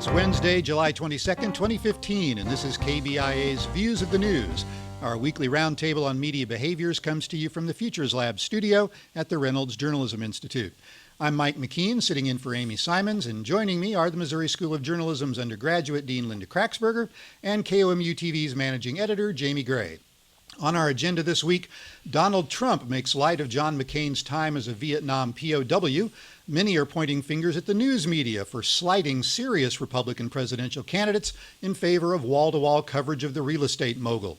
It's Wednesday, July 22nd, 2015, and this is KBIA's Views of the News. Our weekly roundtable on media behaviors comes to you from the Futures Lab studio at the Reynolds Journalism Institute. I'm Mike McKean, sitting in for Amy Simons, and joining me are the Missouri School of Journalism's undergraduate dean Lynda Kraxberger and KOMU TV's managing editor Jamie Gray. On our agenda this week, Donald Trump makes light of John McCain's time as a Vietnam POW. Many are pointing fingers at the news media for slighting serious Republican presidential candidates in favor of wall-to-wall coverage of the real estate mogul.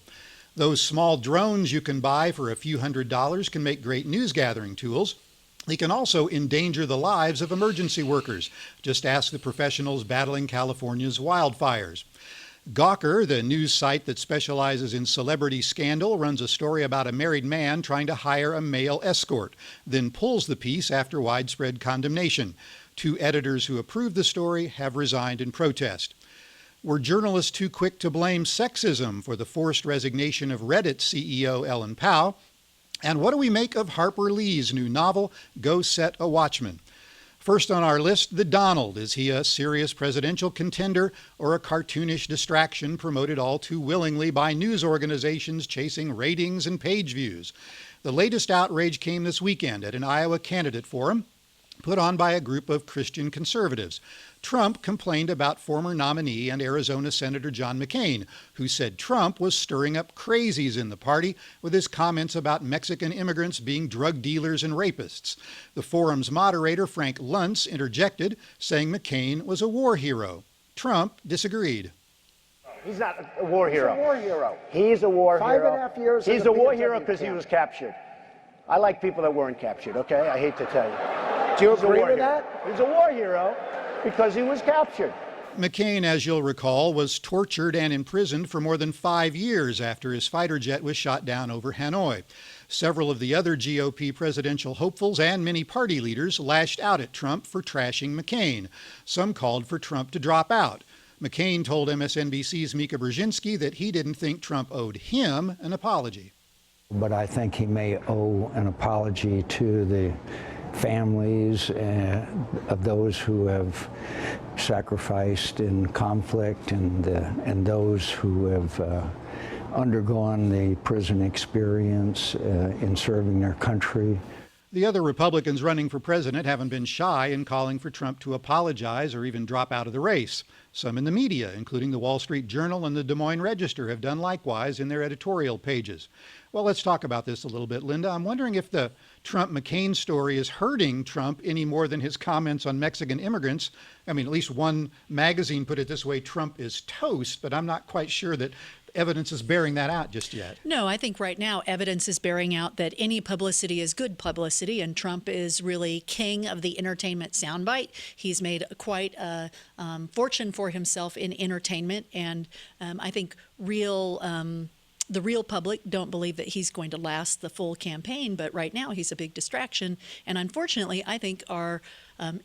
Those small drones you can buy for a few $100s can make great news-gathering tools. They can also endanger the lives of emergency workers. Just ask the professionals battling California's wildfires. Gawker, the news site that specializes in celebrity scandal, runs a story about a married man trying to hire a male escort, then pulls the piece after widespread condemnation. Two editors who approved the story have resigned in protest. Were journalists too quick to blame sexism for the forced resignation of Reddit CEO Ellen Pao? And what do we make of Harper Lee's new novel, Go Set a Watchman? First on our list, the Donald. Is he a serious presidential contender or a cartoonish distraction promoted all too willingly by news organizations chasing ratings and page views? The latest outrage came this weekend at an Iowa candidate forum put on by a group of Christian conservatives. Trump complained about former nominee and Arizona Senator John McCain, who said Trump was stirring up crazies in the party with his comments about Mexican immigrants being drug dealers and rapists. The forum's moderator, Frank Luntz, interjected, saying McCain was a war hero. Trump disagreed. He's not a war hero. He's a war hero. He's a war hero. 5.5 years. He's a war hero because he was captured. I like people that weren't captured, okay? I hate to tell you. Do you agree with that? He's a war hero because he was captured. McCain, as you'll recall, was tortured and imprisoned for more than 5 years after his fighter jet was shot down over Hanoi. Several of the other GOP presidential hopefuls and many party leaders lashed out at Trump for trashing McCain. Some called for Trump to drop out. McCain told MSNBC's Mika Brzezinski that he didn't think Trump owed him an apology. But I think he may owe an apology to the families of those who have sacrificed in conflict and those who have undergone the prison experience in serving their country. The other Republicans running for president haven't been shy in calling for Trump to apologize or even drop out of the race. Some in the media, including the Wall Street Journal and the Des Moines Register, have done likewise in their editorial pages. Well, let's talk about this a little bit, Lynda. I'm wondering if the Trump-McCain story is hurting Trump any more than his comments on Mexican immigrants. I mean, at least one magazine put it this way, Trump is toast, but I'm not quite sure that evidence is bearing that out just yet. No, I think right now evidence is bearing out that any publicity is good publicity, and Trump is really king of the entertainment soundbite. He's made quite a fortune for himself in entertainment, and I think the real public don't believe that he's going to last the full campaign, but right now he's a big distraction. And unfortunately, I think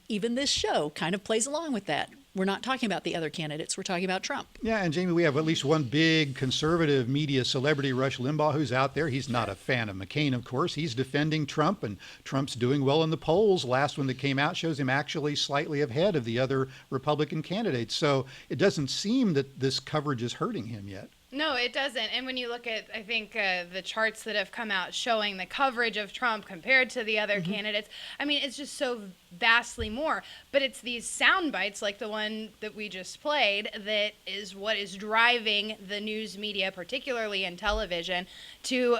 even this show kind of plays along with that. We're not talking about the other candidates. We're talking about Trump. Yeah, and Jamie, we have at least one big conservative media celebrity, Rush Limbaugh, who's out there. He's not a fan of McCain, of course. He's defending Trump, and Trump's doing well in the polls. Last one that came out shows him actually slightly ahead of the other Republican candidates. So it doesn't seem that this coverage is hurting him yet. No, it doesn't. And when you look at, I think, the charts that have come out showing the coverage of Trump compared to the other candidates, I mean, it's just so vastly more. But it's these sound bites like the one that we just played that is what is driving the news media, particularly in television, to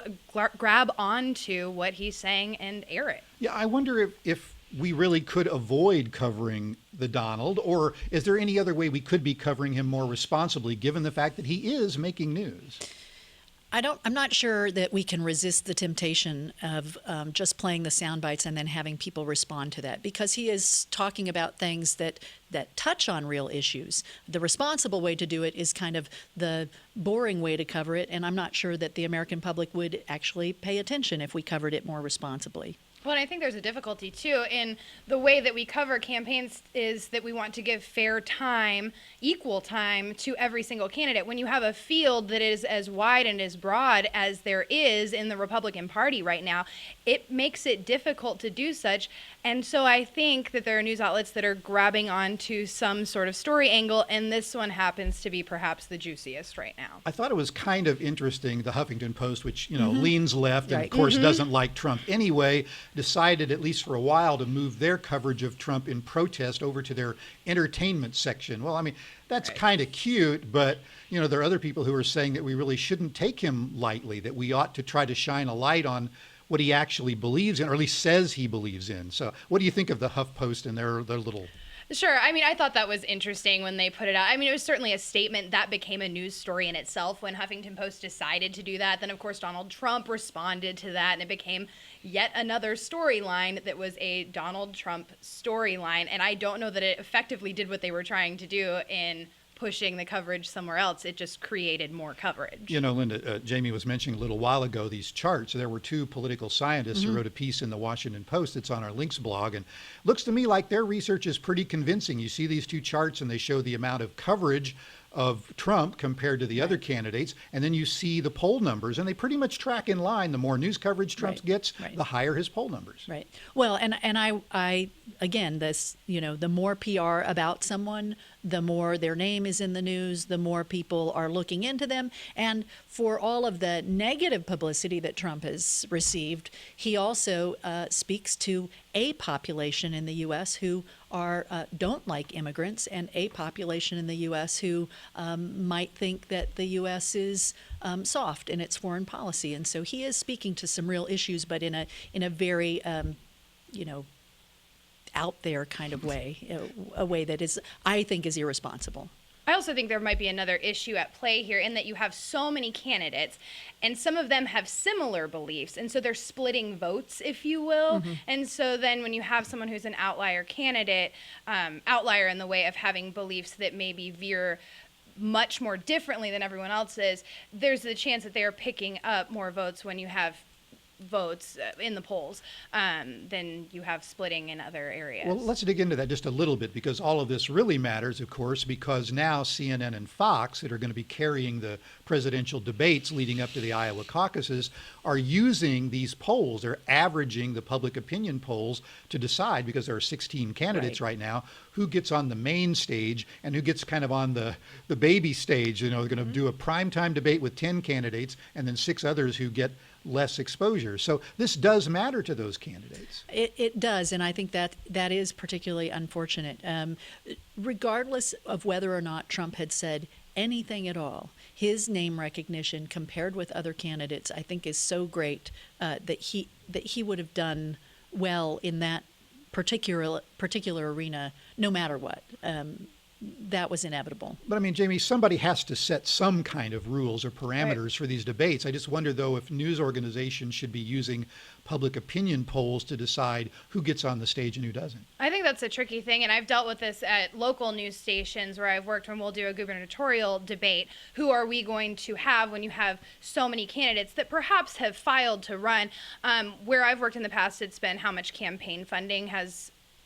grab onto what he's saying and air it. Yeah, I wonder if we really could avoid covering the Donald, or is there any other way we could be covering him more responsibly, given the fact that he is making news? I'm not sure that we can resist the temptation of just playing the sound bites and then having people respond to that, because he is talking about things that touch on real issues. The responsible way to do it is kind of the boring way to cover it, and I'm not sure that the American public would actually pay attention if we covered it more responsibly. Well, and I think there's a difficulty, too, in the way that we cover campaigns is that we want to give fair time, equal time to every single candidate. When you have a field that is as wide and as broad as there is in the Republican Party right now, it makes it difficult to do such. And so I think that there are news outlets that are grabbing onto some sort of story angle, and this one happens to be perhaps the juiciest right now. I thought it was kind of interesting, the Huffington Post, which, leans left and, of course, doesn't like Trump anyway, decided, at least for a while, to move their coverage of Trump in protest over to their entertainment section. Well, I mean, that's kind of cute, but, there are other people who are saying that we really shouldn't take him lightly, that we ought to try to shine a light on what he actually believes in, or at least says he believes in. So what do you think of the HuffPost and their little... Sure. I mean, I thought that was interesting when they put it out. I mean, it was certainly a statement that became a news story in itself when Huffington Post decided to do that. Then, of course, Donald Trump responded to that, and it became yet another storyline that was a Donald Trump storyline. And I don't know that it effectively did what they were trying to do in pushing the coverage somewhere else. It just created more coverage. Lynda, Jamie was mentioning a little while ago these charts. There were two political scientists who wrote a piece in the Washington Post. It's on our links blog, and looks to me like their research is pretty convincing. You see these two charts and they show the amount of coverage of Trump compared to the other candidates, and then you see the poll numbers, and they pretty much track in line. The more news coverage Trump gets, the higher his poll numbers. Right. Well, and I again, this, the more PR about someone, the more their name is in the news, the more people are looking into them. And for all of the negative publicity that Trump has received, he also speaks to a population in the U.S. who don't like immigrants, and a population in the U.S. who might think that the U.S. is soft in its foreign policy. And so he is speaking to some real issues, but in a very out there kind of way, a way that is, I think, is irresponsible. I also think there might be another issue at play here in that you have so many candidates and some of them have similar beliefs. And so they're splitting votes, if you will. And so then when you have someone who's an outlier candidate, outlier in the way of having beliefs that maybe veer much more differently than everyone else's, there's the chance that they are picking up more votes when you have votes in the polls than you have splitting in other areas. Well, let's dig into that just a little bit, because all of this really matters, of course, because now CNN and Fox, that are going to be carrying the presidential debates leading up to the Iowa caucuses, are using these polls. They're averaging the public opinion polls to decide, because there are 16 candidates right now, who gets on the main stage and who gets kind of on the baby stage. They're going to do a primetime debate with 10 candidates and then 6 others who get less exposure. So this does matter to those candidates. It does, and I think that is particularly unfortunate. Regardless of whether or not Trump had said anything at all, his name recognition compared with other candidates, I think, is so great that he would have done well in that particular arena, no matter what. That was inevitable. But I mean, Jamie, somebody has to set some kind of rules or parameters for these debates. I just wonder, though, if news organizations should be using public opinion polls to decide who gets on the stage and who doesn't. I think that's a tricky thing, and I've dealt with this at local news stations where I've worked when we'll do a gubernatorial debate. Who are we going to have when you have so many candidates that perhaps have filed to run? Where I've worked in the past, it's been how much campaign funding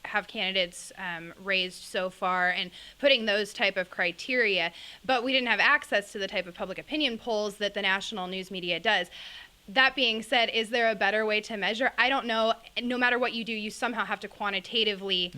have candidates raised so far, and putting those type of criteria. But we didn't have access to the type of public opinion polls that the national news media does. That being said, is there a better way to measure? I don't know. No matter what you do, you somehow have to quantitatively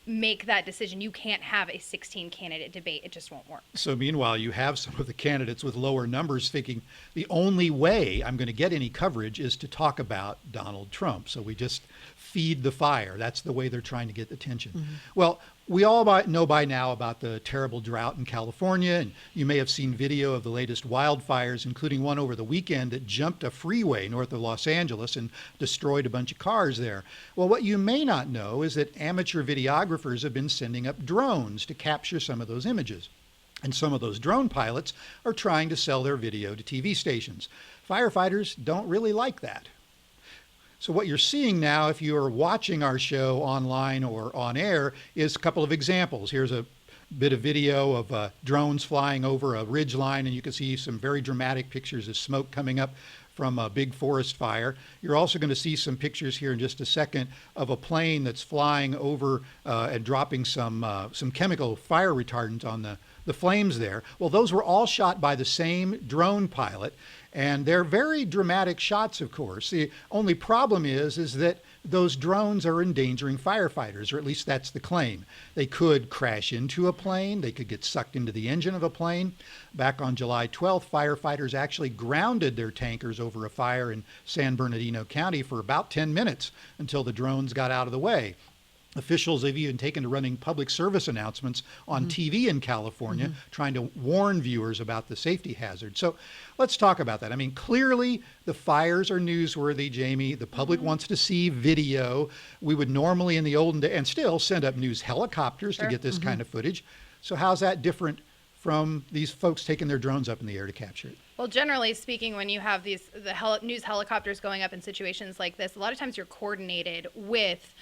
make that decision. You can't have a 16-candidate debate. It just won't work. So meanwhile, you have some of the candidates with lower numbers thinking the only way I'm going to get any coverage is to talk about Donald Trump. So we just feed the fire. That's the way they're trying to get attention. Well, we all know by now about the terrible drought in California, and you may have seen video of the latest wildfires, including one over the weekend that jumped a freeway north of Los Angeles and destroyed a bunch of cars there. Well, what you may not know is that amateur videographers have been sending up drones to capture some of those images. And some of those drone pilots are trying to sell their video to TV stations. Firefighters don't really like that. So what you're seeing now, if you're watching our show online or on air, is a couple of examples. Here's a bit of video of drones flying over a ridge line, and you can see some very dramatic pictures of smoke coming up from a big forest fire. You're also going to see some pictures here in just a second of a plane that's flying over and dropping some chemical fire retardant on the flames there. Well, those were all shot by the same drone pilot, and they're very dramatic shots, of course. The only problem is that those drones are endangering firefighters, or at least that's the claim. They could crash into a plane. They could get sucked into the engine of a plane. Back on July 12th, firefighters actually grounded their tankers over a fire in San Bernardino County for about 10 minutes until the drones got out of the way. Officials have even taken to running public service announcements on TV in California, trying to warn viewers about the safety hazard. So let's talk about that. I mean, clearly the fires are newsworthy, Jamie. The public wants to see video. We would normally in the olden days, and still, send up news helicopters to get this kind of footage. So how's that different from these folks taking their drones up in the air to capture it? Well, generally speaking, when you have the news helicopters going up in situations like this, a lot of times you're coordinated with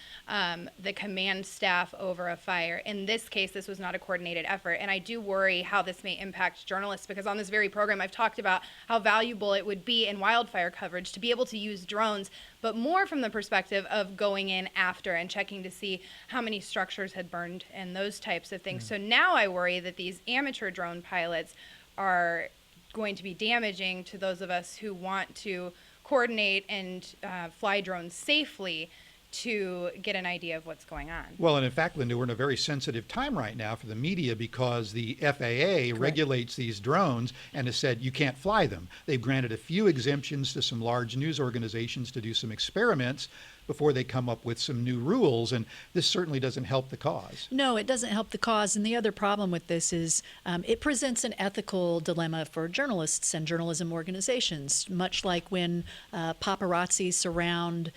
the command staff over a fire. In this case, this was not a coordinated effort, and I do worry how this may impact journalists, because on this very program, I've talked about how valuable it would be in wildfire coverage to be able to use drones, but more from the perspective of going in after and checking to see how many structures had burned and those types of things. So now I worry that these amateur drone pilots are going to be damaging to those of us who want to coordinate and fly drones safely to get an idea of what's going on. Well, and in fact, Lynda, we're in a very sensitive time right now for the media, because the FAA regulates these drones and has said you can't fly them. They've granted a few exemptions to some large news organizations to do some experiments before they come up with some new rules, and this certainly doesn't help the cause. No, it doesn't help the cause. And the other problem with this is it presents an ethical dilemma for journalists and journalism organizations. Much like when paparazzi surround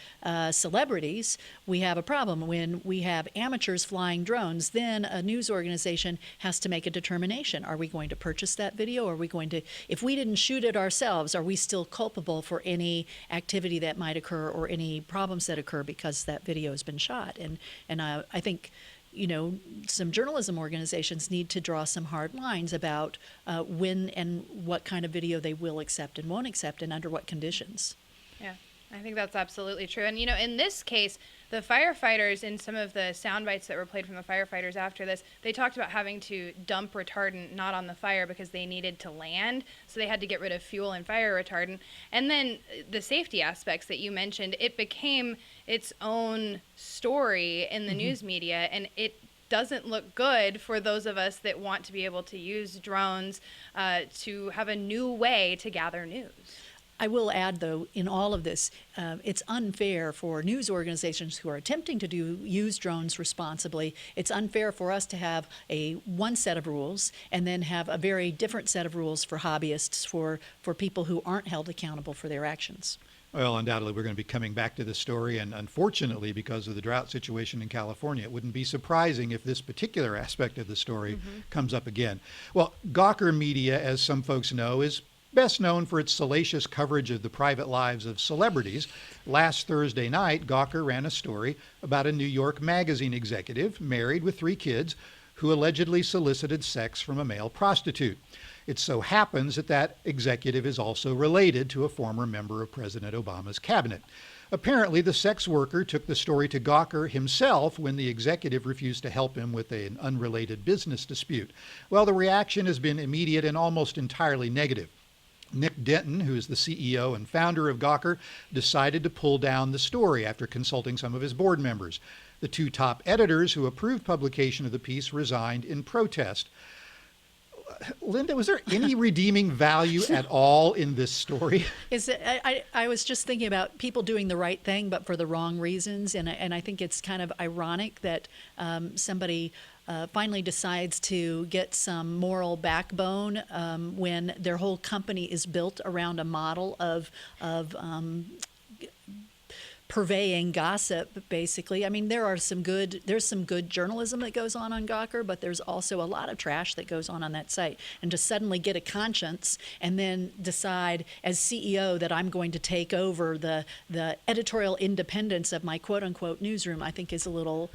celebrities, we have a problem. When we have amateurs flying drones, then a news organization has to make a determination. Are we going to purchase that video? Are we going to, if we didn't shoot it ourselves, are we still culpable for any activity that might occur or any problems that occur because that video has been shot? And I think, you know, some journalism organizations need to draw some hard lines about when and what kind of video they will accept and won't accept, and under what conditions. Yeah, I think that's absolutely true. And, you know, in this case, the firefighters, in some of the sound bites that were played from the firefighters after this, they talked about having to dump retardant not on the fire because they needed to land, so they had to get rid of fuel and fire retardant. And then the safety aspects that you mentioned, it became its own story in the news media, and it doesn't look good for those of us that want to be able to use drones to have a new way to gather news. I will add, though, in all of this, it's unfair for news organizations who are attempting to use drones responsibly. It's unfair for us to have one set of rules and then have a very different set of rules for hobbyists, for people who aren't held accountable for their actions. Well, undoubtedly, we're going to be coming back to this story, and unfortunately, because of the drought situation in California, it wouldn't be surprising if this particular aspect of the story comes up again. Well, Gawker Media, as some folks know, is best known for its salacious coverage of the private lives of celebrities. Last Thursday night, Gawker ran a story about a New York Magazine executive, married with 3 kids, who allegedly solicited sex from a male prostitute. It so happens that that executive is also related to a former member of President Obama's cabinet. Apparently, the sex worker took the story to Gawker himself when the executive refused to help him with an unrelated business dispute. Well, the reaction has been immediate and almost entirely negative. Nick Denton, who is the CEO and founder of Gawker, decided to pull down the story after consulting some of his board members. The 2 top editors who approved publication of the piece resigned in protest. Lynda, was there any redeeming value at all in this story? I was just thinking about people doing the right thing, but for the wrong reasons. And I think it's kind of ironic that somebody finally decides to get some moral backbone when their whole company is built around a model of purveying gossip, basically. I mean, there's some good journalism that goes on Gawker, but there's also a lot of trash that goes on that site. And to suddenly get a conscience and then decide as CEO that I'm going to take over the editorial independence of my quote-unquote newsroom, I think is a little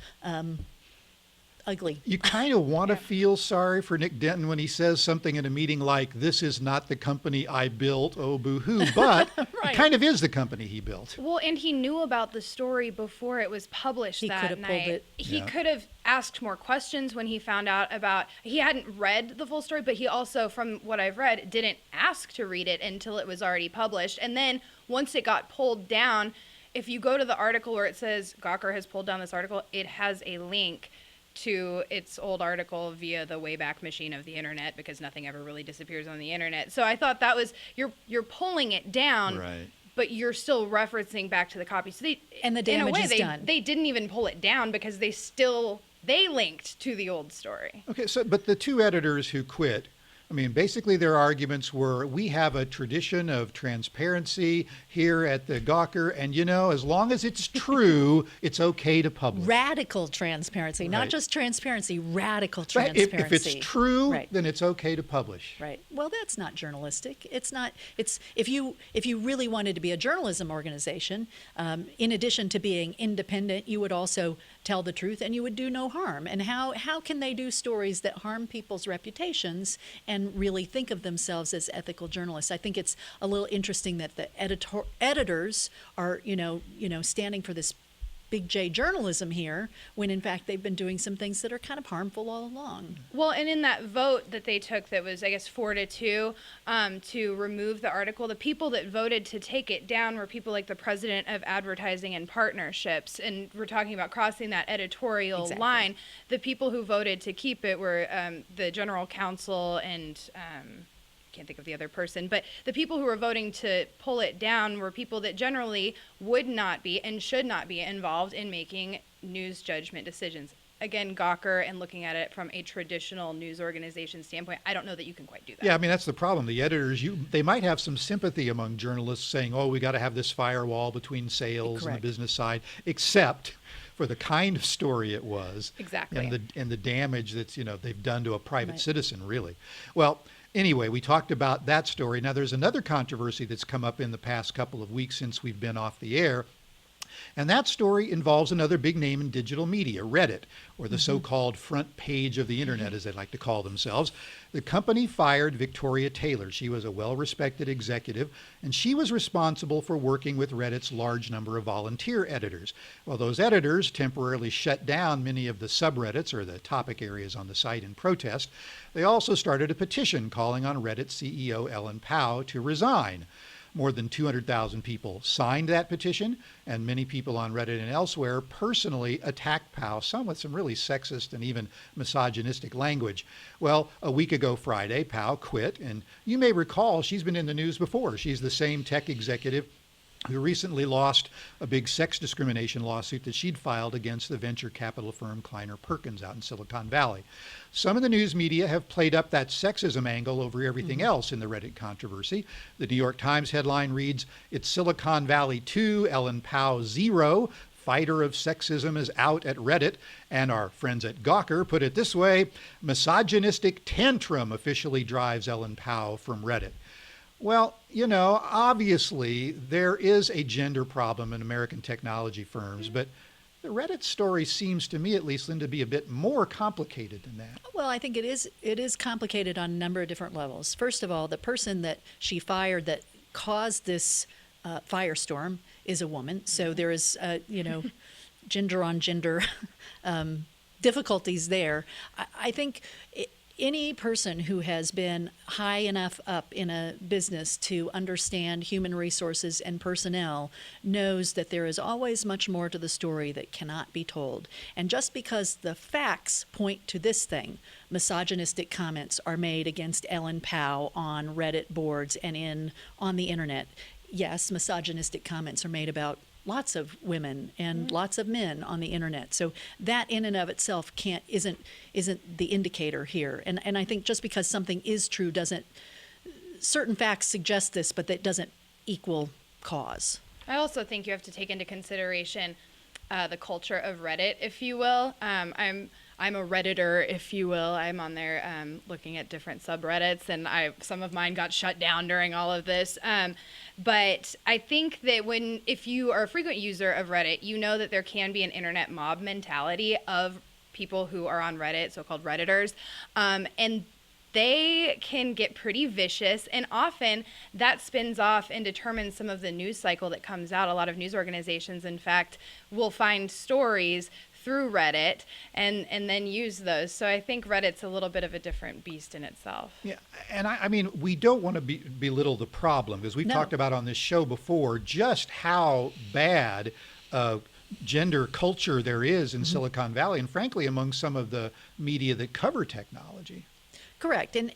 ugly. You kind of want to feel sorry for Nick Denton when he says something in a meeting like, "This is not the company I built, oh boo-hoo," but Right. it kind of is the company he built. Well, and he knew about the story before it was published He that could have night. pulled it. He Yeah. could have asked more questions when he found out about. He hadn't read the full story, but he also, from what I've read, didn't ask to read it until it was already published. And then once it got pulled down, if you go to the article where it says Gawker has pulled down this article, it has a link to its old article via the Wayback Machine of the internet, because nothing ever really disappears on the internet. So I thought that was, you're pulling it down, Right. but you're still referencing back to the copy. So they, And the damage in a way, is done. They didn't even pull it down because they linked to the old story. Okay, so but the two editors who quit, I mean, basically their arguments were, we have a tradition of transparency here at the Gawker, and as long as it's true, it's okay to publish. Radical transparency, not Right. just transparency, radical Right, transparency. if it's true, Right. then it's okay to publish. Right. Well, that's not journalistic. It's not. It's if you really wanted to be a journalism organization, in addition to being independent, you would also tell the truth and you would do no harm. And how can they do stories that harm people's reputations and really think of themselves as ethical journalists? I think it's a little interesting that the editors are standing for this big J journalism here, when in fact they've been doing some things that are kind of harmful all along. Well, and in that vote that they took, that was, I guess, 4-2, to remove the article, the people that voted to take it down were people like the president of Advertising and Partnerships, and we're talking about crossing that editorial Exactly. line. The people who voted to keep it were the general counsel and can't think of the other person, but the people who were voting to pull it down were people that generally would not be and should not be involved in making news judgment decisions. Again, Gawker, and looking at it from a traditional news organization standpoint, I don't know that you can quite do that. Yeah, I mean, that's the problem. The editors, they might have some sympathy among journalists saying, oh, we got to have this firewall between sales and Correct. the business side, except for the kind of story it was. Exactly. And the damage that's, they've done to a private Right. citizen, really. Well, anyway, we talked about that story. Now, there's another controversy that's come up in the past couple of weeks since we've been off the air. And that story involves another big name in digital media, Reddit, or the so-called front page of the internet, as they like to call themselves. The company fired Victoria Taylor. She was a well-respected executive, and she was responsible for working with Reddit's large number of volunteer editors. Well, those editors temporarily shut down many of the subreddits, or the topic areas on the site, in protest. They also started a petition calling on Reddit CEO Ellen Pao to resign. More than 200,000 people signed that petition, and many people on Reddit and elsewhere personally attacked Pao, some with some really sexist and even misogynistic language. Well, a week ago Friday, Pao quit, and you may recall she's been in the news before. She's the same tech executive who recently lost a big sex discrimination lawsuit that she'd filed against the venture capital firm Kleiner Perkins out in Silicon Valley. Some of the news media have played up that sexism angle over everything else in the Reddit controversy. The New York Times headline reads, "It's Silicon Valley 2, Ellen Pao 0. Fighter of sexism is out at Reddit." And our friends at Gawker put it this way, "Misogynistic tantrum officially drives Ellen Pao from Reddit." Well, obviously there is a gender problem in American technology firms, but the Reddit story seems to me, at least, Lynda, to be a bit more complicated than that. Well, I think it is complicated on a number of different levels. First of all, the person that she fired that caused this firestorm is a woman, so there is gender on gender difficulties there. I think any person who has been high enough up in a business to understand human resources and personnel knows that there is always much more to the story that cannot be told. And just because the facts point to this thing, misogynistic comments are made against Ellen Pao on Reddit boards and on the internet. Yes, misogynistic comments are made about lots of women and lots of men on the internet. So that in and of itself isn't the indicator here. And I think just because something is true certain facts suggest this, but that doesn't equal cause. I also think you have to take into consideration the culture of Reddit, if you will. I'm a Redditor, if you will. I'm on there looking at different subreddits, and some of mine got shut down during all of this. But I think that if you are a frequent user of Reddit, you know that there can be an internet mob mentality of people who are on Reddit, so-called Redditors, and they can get pretty vicious, and often that spins off and determines some of the news cycle that comes out. A lot of news organizations, in fact, will find stories through Reddit and then use those. So I think Reddit's a little bit of a different beast in itself. Yeah, and I mean, we don't want to belittle the problem, because we've talked about on this show before just how bad gender culture there is in Silicon Valley, and frankly among some of the media that cover technology. Correct. And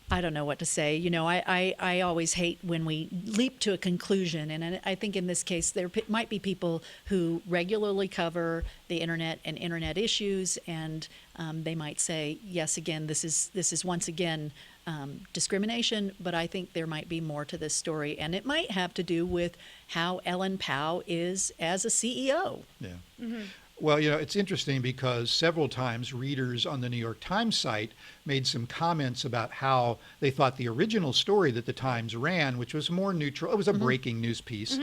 I don't know what to say. You know, I always hate when we leap to a conclusion. And I think in this case, there might be people who regularly cover the internet and internet issues, and they might say, yes, again, this is once again discrimination, but I think there might be more to this story. And it might have to do with how Ellen Pao is as a CEO. Yeah. Well, you know, it's interesting because several times readers on the New York Times site made some comments about how they thought the original story that the Times ran, which was more neutral, it was a breaking news piece,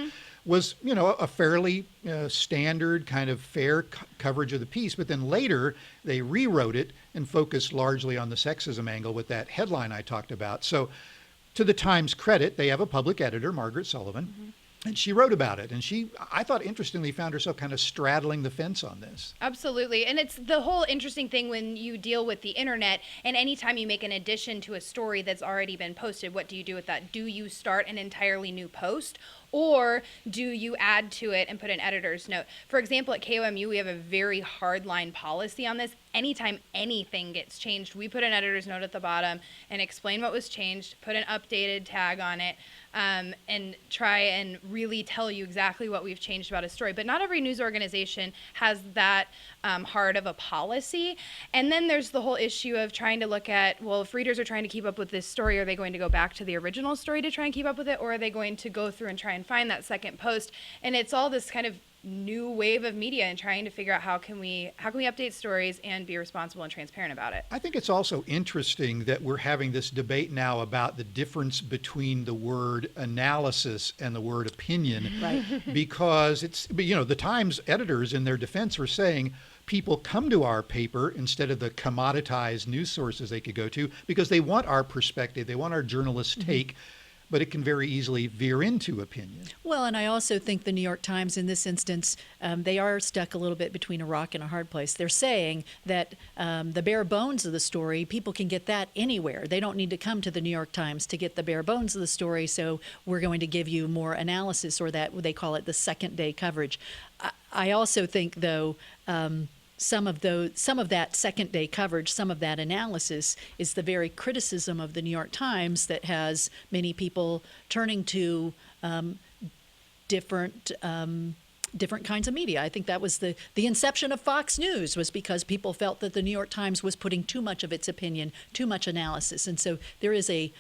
was, you know, a fairly standard kind of fair coverage of the piece. But then later they rewrote it and focused largely on the sexism angle with that headline I talked about. So to the Times' credit, they have a public editor, Margaret Sullivan. And she wrote about it, and she, I thought, interestingly, found herself kind of straddling the fence on this. Absolutely. And it's the whole interesting thing when you deal with the internet, and anytime you make an addition to a story that's already been posted, what do you do with that? Do you start an entirely new post, or do you add to it and put an editor's note? For example, at KOMU, we have a very hardline policy on this. Anytime anything gets changed, we put an editor's note at the bottom and explain what was changed, put an updated tag on it, and try and really tell you exactly what we've changed about a story. But not every news organization has that hard of a policy. And then there's the whole issue of trying to look at, well, if readers are trying to keep up with this story, are they going to go back to the original story to try and keep up with it, or are they going to go through and try and find that second post? And it's all this kind of new wave of media and trying to figure out how can we update stories and be responsible and transparent about it. I think it's also interesting that we're having this debate now about the difference between the word analysis and the word opinion, because it's, you know, the Times editors in their defense are saying people come to our paper instead of the commoditized news sources they could go to because they want our perspective, they want our journalist take. But it can very easily veer into opinion. Well, and I also think the New York Times in this instance, they are stuck a little bit between a rock and a hard place. They're saying that the bare bones of the story, people can get that anywhere. They don't need to come to the New York Times to get the bare bones of the story, so we're going to give you more analysis, or that they call it the second day coverage. I also think, though, some of that second day coverage, some of that analysis is the very criticism of the New York Times that has many people turning to different kinds of media. I think that was the inception of Fox News, was because people felt that the New York Times was putting too much of its opinion, too much analysis. And so there is a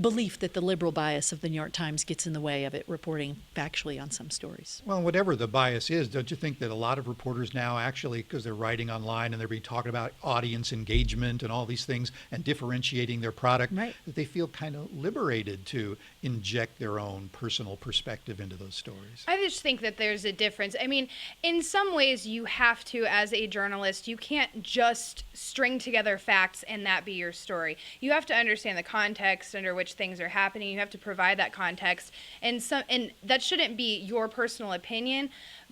belief that the liberal bias of the New York Times gets in the way of it reporting factually on some stories. Well, whatever the bias is, don't you think that a lot of reporters now actually, because they're writing online and they're being talking about audience engagement and all these things and differentiating their product, that they feel kind of liberated to inject their own personal perspective into those stories? I just think that there's a difference. I mean, in some ways you have to, as a journalist, you can't just string together facts and that be your story. You have to understand the context under which things are happening. You have to provide that context, and that shouldn't be your personal opinion,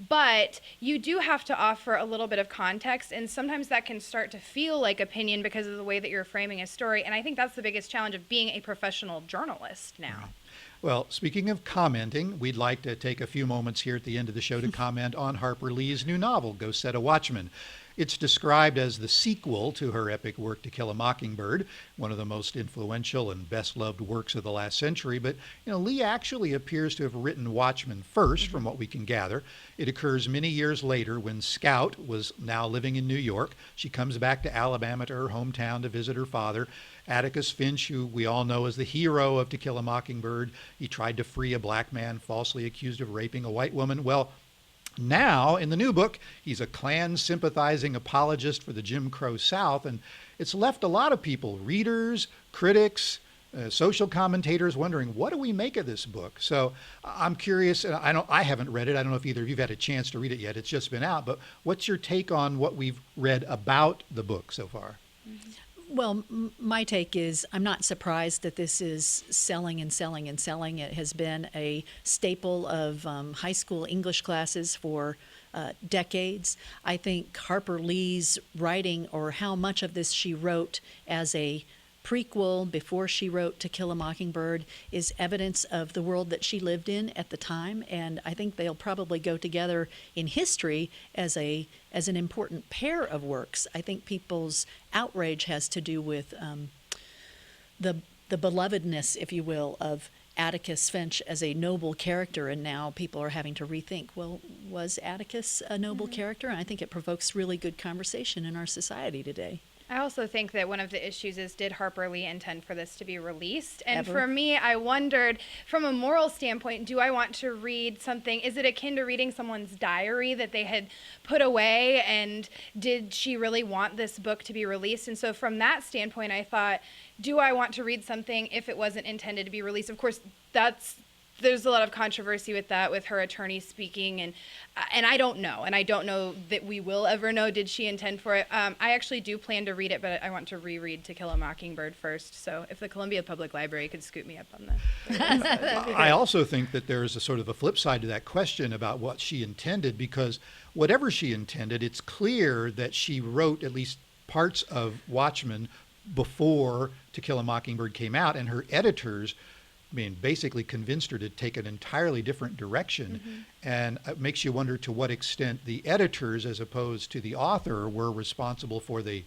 but you do have to offer a little bit of context, and sometimes that can start to feel like opinion because of the way that you're framing a story. And I think that's the biggest challenge of being a professional journalist now. Right. Well, speaking of commenting, we'd like to take a few moments here at the end of the show to comment on Harper Lee's new novel, Go Set a Watchman. It's described as the sequel to her epic work To Kill a Mockingbird, one of the most influential and best-loved works of the last century. But, you know, Lee actually appears to have written Watchmen first, from what we can gather. It occurs many years later when Scout was now living in New York. She comes back to Alabama, to her hometown, to visit her father. Atticus Finch, who we all know as the hero of To Kill a Mockingbird, he tried to free a black man falsely accused of raping a white woman. Well, now, in the new book, he's a Klan-sympathizing apologist for the Jim Crow South, and it's left a lot of people, readers, critics, social commentators wondering, what do we make of this book? So I'm curious, and I haven't read it. I don't know if either of you've had a chance to read it yet. It's just been out. But what's your take on what we've read about the book so far? Well, my take is I'm not surprised that this is selling and selling and selling. It has been a staple of high school English classes for decades. I think Harper Lee's writing, or how much of this she wrote as a prequel before she wrote To Kill a Mockingbird, is evidence of the world that she lived in at the time, and I think they'll probably go together in history as an important pair of works. I think people's outrage has to do with the belovedness, if you will, of Atticus Finch as a noble character, and now people are having to rethink, well, was Atticus a noble character? And I think it provokes really good conversation in our society today. I also think that one of the issues is, did Harper Lee intend for this to be released? And Ever? for me, I wondered, from a moral standpoint, do I want to read something? Is it akin to reading someone's diary that they had put away? And did she really want this book to be released? And so from that standpoint, I thought, do I want to read something if it wasn't intended to be released? Of course, there's a lot of controversy with that, with her attorney speaking, and I don't know, and I don't know that we will ever know, did she intend for it? I actually do plan to read it, but I want to reread To Kill a Mockingbird first, so if the Columbia Public Library could scoop me up on that. I also think that there's a sort of a flip side to that question about what she intended, because whatever she intended, it's clear that she wrote at least parts of Watchmen before To Kill a Mockingbird came out, and her editors basically convinced her to take an entirely different direction. And it makes you wonder to what extent the editors, as opposed to the author, were responsible for the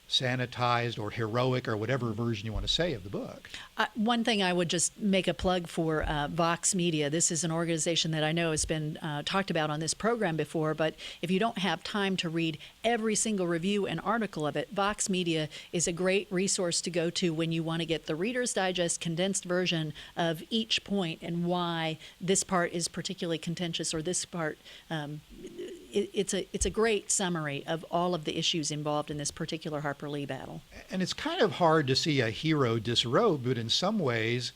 sanitized or heroic or whatever version you want to say of the book. One thing I would just make a plug for, Vox Media. This is an organization that I know has been talked about on this program before, but if you don't have time to read every single review and article of it, Vox Media is a great resource to go to when you want to get the Reader's Digest condensed version of each point and why this part is particularly contentious, or this part it's a great summary of all of the issues involved in this particular Harper Lee battle. And it's kind of hard to see a hero disrobed, but in some ways,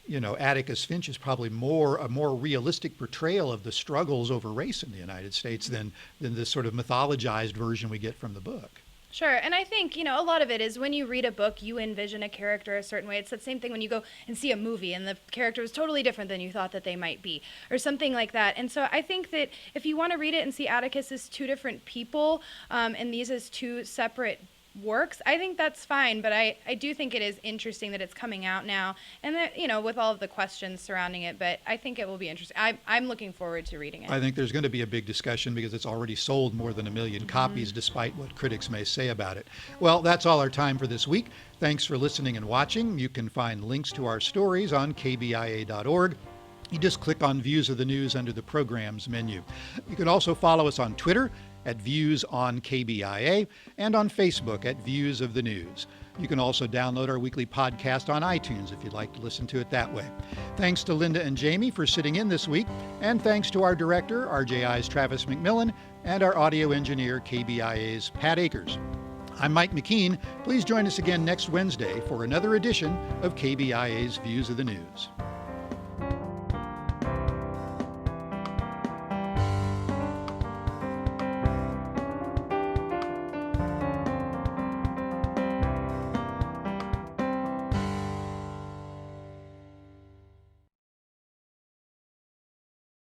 Atticus Finch is probably a more realistic portrayal of the struggles over race in the United States than this sort of mythologized version we get from the book. Sure, and I think, a lot of it is when you read a book, you envision a character a certain way. It's the same thing when you go and see a movie and the character is totally different than you thought that they might be, or something like that. And so I think that if you want to read it and see Atticus as two different people, and these as two separate works, I think that's fine, but I do think it is interesting that it's coming out now, and that, with all of the questions surrounding it, but I think it will be interesting. I'm looking forward to reading it. I think there's going to be a big discussion because it's already sold more than 1 million copies, despite what critics may say about it. Well, that's all our time for this week. Thanks for listening and watching. You can find links to our stories on kbia.org. You just click on Views of the News under the Programs menu. You can also follow us on Twitter at Views on KBIA, and on Facebook at Views of the News. You can also download our weekly podcast on iTunes if you'd like to listen to it that way. Thanks to Lynda and Jamie for sitting in this week, and thanks to our director, RJI's Travis McMillan, and our audio engineer, KBIA's Pat Akers. I'm Mike McKean. Please join us again next Wednesday for another edition of KBIA's Views of the News.